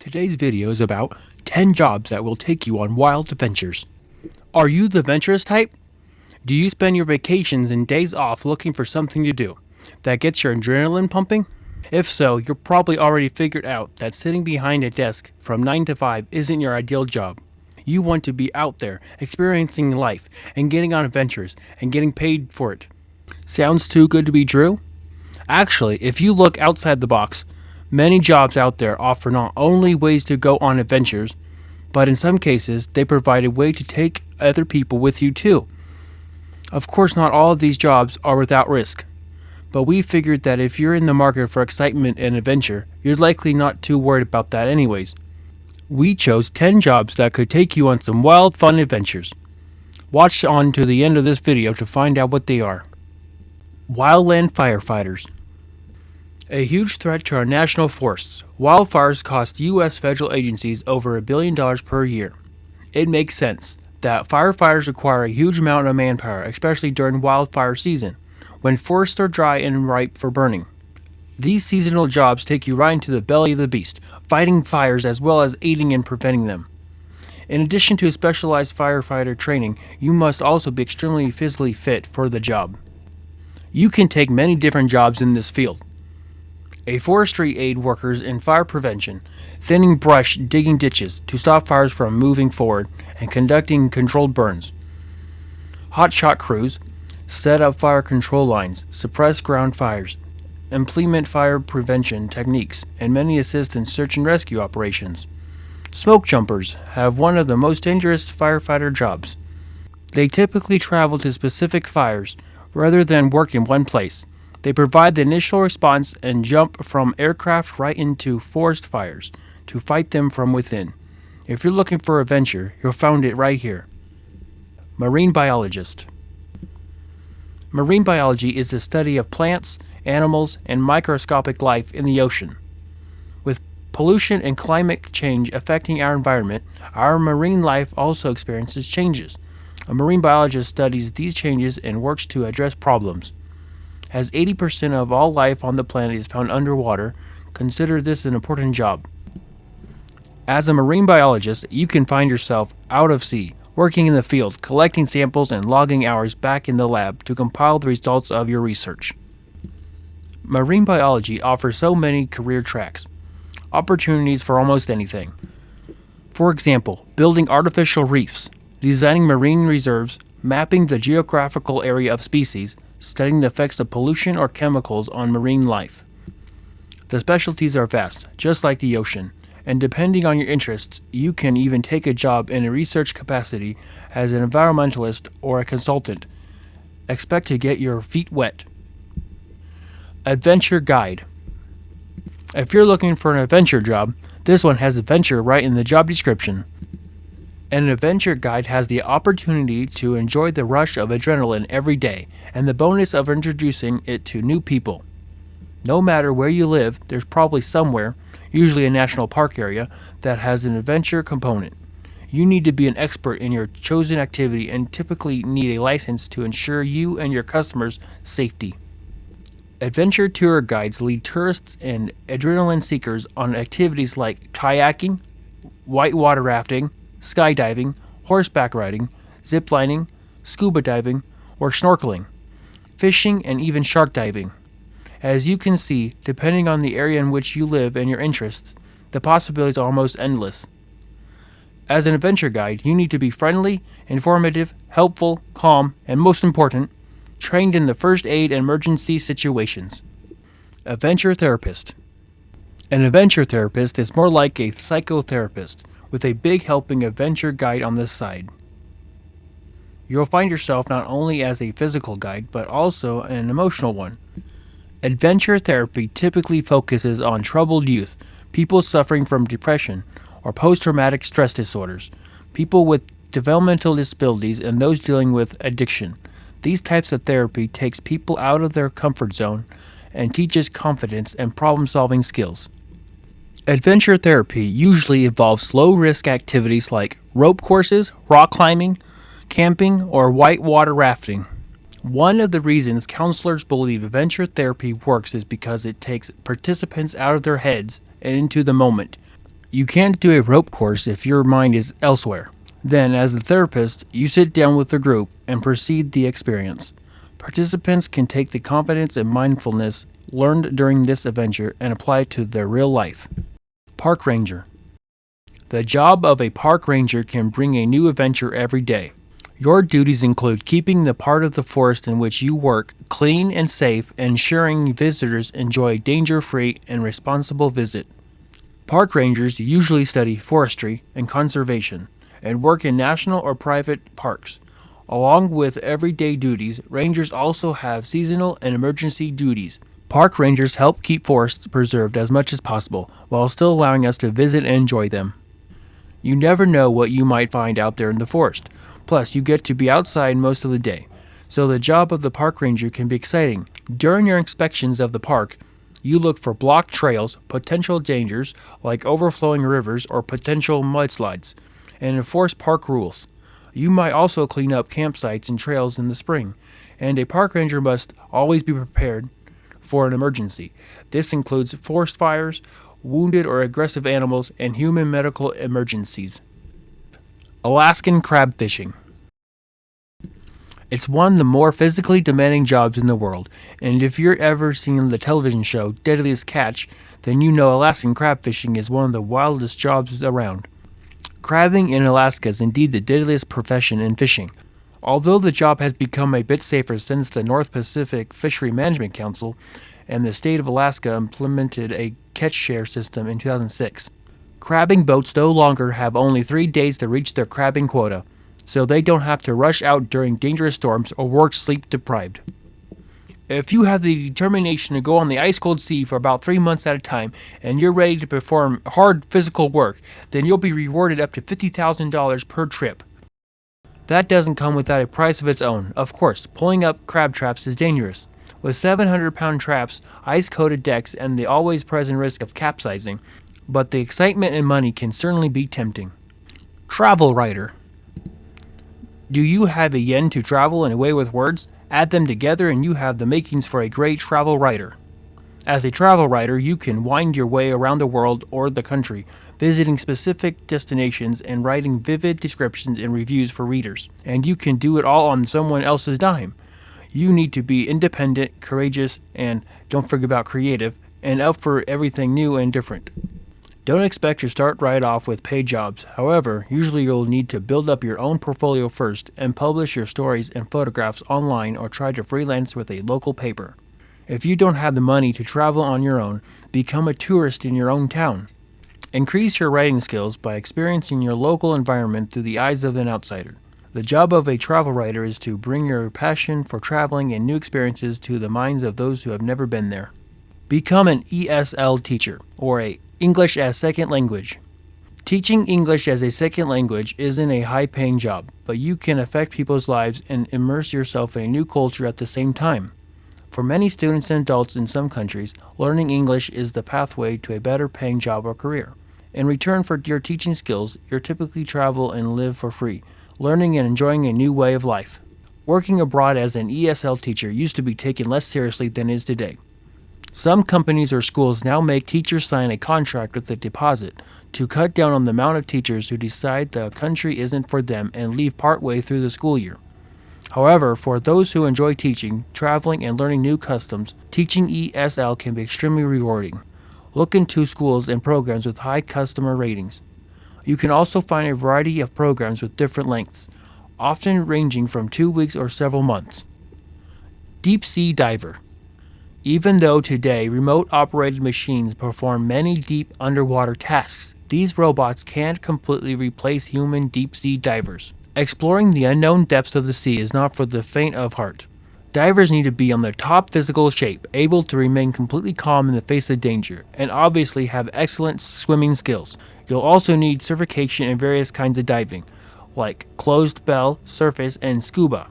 Today's video is about 10 jobs that will take you on wild adventures. Are you the adventurous type? Do you spend your vacations and days off looking for something to do that gets your adrenaline pumping? If so, you're probably already figured out that sitting behind a desk from 9 to 5 isn't your ideal job. You want to be out there, experiencing life, and getting on adventures, and getting paid for it. Sounds too good to be true? Actually, if you look outside the box, many jobs out there offer not only ways to go on adventures, but in some cases, they provide a way to take other people with you too. Of course, not all of these jobs are without risk, but we figured that if you're in the market for excitement and adventure, you're likely not too worried about that anyways. We chose 10 jobs that could take you on some wild fun adventures. Watch on to the end of this video to find out what they are. Wildland Firefighters. A huge threat to our national forests, wildfires cost U.S. federal agencies over $1 billion per year. It makes sense that firefighters require a huge amount of manpower, especially during wildfire season, when forests are dry and ripe for burning. These seasonal jobs take you right into the belly of the beast, fighting fires as well as aiding in preventing them. In addition to specialized firefighter training, you must also be extremely physically fit for the job. You can take many different jobs in this field. A forestry aid workers in fire prevention, thinning brush, digging ditches to stop fires from moving forward, and conducting controlled burns. Hotshot crews set up fire control lines, suppress ground fires, implement fire prevention techniques, and many assist in search and rescue operations. Smoke jumpers have one of the most dangerous firefighter jobs. They typically travel to specific fires rather than work in one place. They provide the initial response and jump from aircraft right into forest fires to fight them from within. If you're looking for adventure, you'll find it right here. Marine biologist. Marine biology is the study of plants, animals, and microscopic life in the ocean. With pollution and climate change affecting our environment, our marine life also experiences changes. A marine biologist studies these changes and works to address problems. As 80% of all life on the planet is found underwater, consider this an important job. As a marine biologist, you can find yourself out of sea, working in the field, collecting samples and logging hours back in the lab to compile the results of your research. Marine biology offers so many career tracks, opportunities for almost anything. For example, building artificial reefs, designing marine reserves, mapping the geographical area of species, studying the effects of pollution or chemicals on marine life. The specialties are vast, just like the ocean, and depending on your interests, you can even take a job in a research capacity as an environmentalist or a consultant. Expect to get your feet wet. Adventure guide. If you're looking for an adventure job, this one has adventure right in the job description. An adventure guide has the opportunity to enjoy the rush of adrenaline every day and the bonus of introducing it to new people. No matter where you live, there's probably somewhere, usually a national park area, that has an adventure component. You need to be an expert in your chosen activity and typically need a license to ensure you and your customers' safety. Adventure tour guides lead tourists and adrenaline seekers on activities like kayaking, whitewater rafting, skydiving, horseback riding, ziplining, scuba diving, or snorkeling, fishing, and even shark diving. As you can see, depending on the area in which you live and your interests, the possibilities are almost endless. As an adventure guide, you need to be friendly, informative, helpful, calm, and most important, trained in the first aid and emergency situations. Adventure therapist. An adventure therapist is more like a psychotherapist, with a big helping adventure guide on the side. You'll find yourself not only as a physical guide, but also an emotional one. Adventure therapy typically focuses on troubled youth, people suffering from depression or post-traumatic stress disorders, people with developmental disabilities, and those dealing with addiction. These types of therapy takes people out of their comfort zone and teaches confidence and problem-solving skills. Adventure therapy usually involves low-risk activities like rope courses, rock climbing, camping, or whitewater rafting. One of the reasons counselors believe adventure therapy works is because it takes participants out of their heads and into the moment. You can't do a rope course if your mind is elsewhere. Then, as the therapist, you sit down with the group and proceed the experience. Participants can take the confidence and mindfulness learned during this adventure and apply it to their real life. Park Ranger. The job of a park ranger can bring a new adventure every day. Your duties include keeping the part of the forest in which you work clean and safe, and ensuring visitors enjoy a danger-free and responsible visit. Park rangers usually study forestry and conservation and work in national or private parks. Along with everyday duties, rangers also have seasonal and emergency duties. Park rangers help keep forests preserved as much as possible while still allowing us to visit and enjoy them. You never know what you might find out there in the forest. Plus, you get to be outside most of the day, so the job of the park ranger can be exciting. During your inspections of the park, you look for blocked trails, potential dangers like overflowing rivers or potential mudslides, and enforce park rules. You might also clean up campsites and trails in the spring, and a park ranger must always be prepared for an emergency. This includes forest fires, wounded or aggressive animals, and human medical emergencies. Alaskan crab fishing. It's one of the more physically demanding jobs in the world, and if you're ever seen the television show Deadliest Catch, then you know Alaskan crab fishing is one of the wildest jobs around. Crabbing in Alaska is indeed the deadliest profession in fishing. Although the job has become a bit safer since the North Pacific Fishery Management Council and the state of Alaska implemented a catch share system in 2006. Crabbing boats no longer have only 3 days to reach their crabbing quota, so they don't have to rush out during dangerous storms or work sleep deprived. If you have the determination to go on the ice-cold sea for about 3 months at a time and you're ready to perform hard physical work, then you'll be rewarded up to $50,000 per trip. That doesn't come without a price of its own. Of course, pulling up crab traps is dangerous. With 700-pound traps, ice-coated decks, and the always-present risk of capsizing, but the excitement and money can certainly be tempting. Travel writer. Do you have a yen to travel in a way with words? Add them together and you have the makings for a great travel writer. As a travel writer, you can wind your way around the world or the country, visiting specific destinations and writing vivid descriptions and reviews for readers. And you can do it all on someone else's dime. You need to be independent, courageous, and, don't forget about creative, and up for everything new and different. Don't expect to start right off with paid jobs. However, usually you'll need to build up your own portfolio first and publish your stories and photographs online or try to freelance with a local paper. If you don't have the money to travel on your own, become a tourist in your own town. Increase your writing skills by experiencing your local environment through the eyes of an outsider. The job of a travel writer is to bring your passion for traveling and new experiences to the minds of those who have never been there. Become an ESL teacher, or a English as Second Language. Teaching English as a second language isn't a high-paying job, but you can affect people's lives and immerse yourself in a new culture at the same time. For many students and adults in some countries, learning English is the pathway to a better-paying job or career. In return for your teaching skills, you'll typically travel and live for free, learning and enjoying a new way of life. Working abroad as an ESL teacher used to be taken less seriously than it is today. Some companies or schools now make teachers sign a contract with a deposit to cut down on the amount of teachers who decide the country isn't for them and leave partway through the school year. However, for those who enjoy teaching, traveling, and learning new customs, teaching ESL can be extremely rewarding. Look into schools and programs with high customer ratings. You can also find a variety of programs with different lengths, often ranging from 2 weeks or several months. Deep sea diver. Even though today remote-operated machines perform many deep underwater tasks, these robots can't completely replace human deep-sea divers. Exploring the unknown depths of the sea is not for the faint of heart. Divers need to be on their top physical shape, able to remain completely calm in the face of danger, and obviously have excellent swimming skills. You'll also need certification in various kinds of diving, like closed bell, surface, and scuba.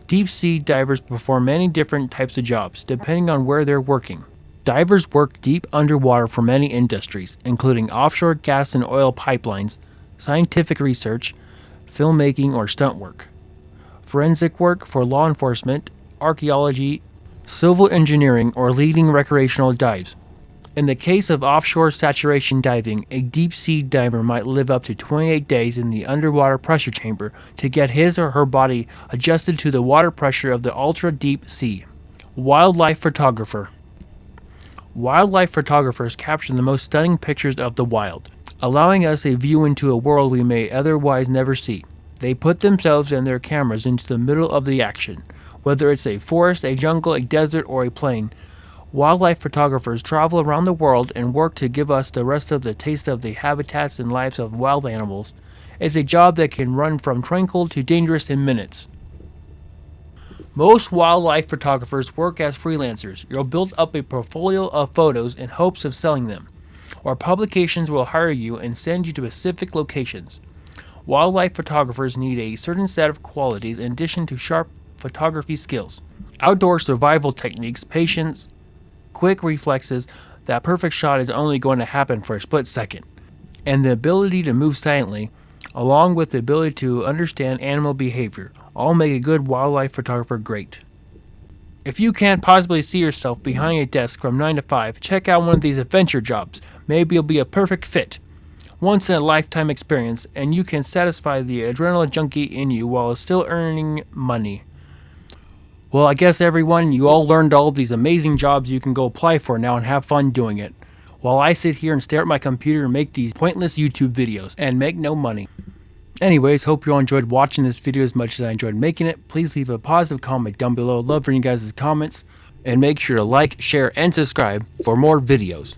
Deep-sea divers perform many different types of jobs, depending on where they're working. Divers work deep underwater for many industries, including offshore gas and oil pipelines, scientific research, filmmaking or stunt work, forensic work for law enforcement, archaeology, civil engineering, or leading recreational dives. In the case of offshore saturation diving, a deep-sea diver might live up to 28 days in the underwater pressure chamber to get his or her body adjusted to the water pressure of the ultra-deep sea. Wildlife photographer. Wildlife photographers capture the most stunning pictures of the wild, allowing us a view into a world we may otherwise never see. They put themselves and their cameras into the middle of the action. Whether it's a forest, a jungle, a desert, or a plain, wildlife photographers travel around the world and work to give us the rest of the taste of the habitats and lives of wild animals. It's a job that can run from tranquil to dangerous in minutes. Most wildlife photographers work as freelancers. You'll build up a portfolio of photos in hopes of selling them, or publications will hire you and send you to specific locations. Wildlife photographers need a certain set of qualities in addition to sharp photography skills, outdoor survival techniques, patience, quick reflexes. That perfect shot is only going to happen for a split second, and the ability to move silently, along with the ability to understand animal behavior, all make a good wildlife photographer great. If you can't possibly see yourself behind a desk from 9 to 5, check out one of these adventure jobs. Maybe you'll be a perfect fit. Once in a lifetime experience, and you can satisfy the adrenaline junkie in you while still earning money. Well, I guess everyone, you all learned all of these amazing jobs you can go apply for now and have fun doing it, while I sit here and stare at my computer and make these pointless YouTube videos and make no money. Anyways, hope you all enjoyed watching this video as much as I enjoyed making it. Please leave a positive comment down below. Love reading you guys' comments. And make sure to like, share, and subscribe for more videos.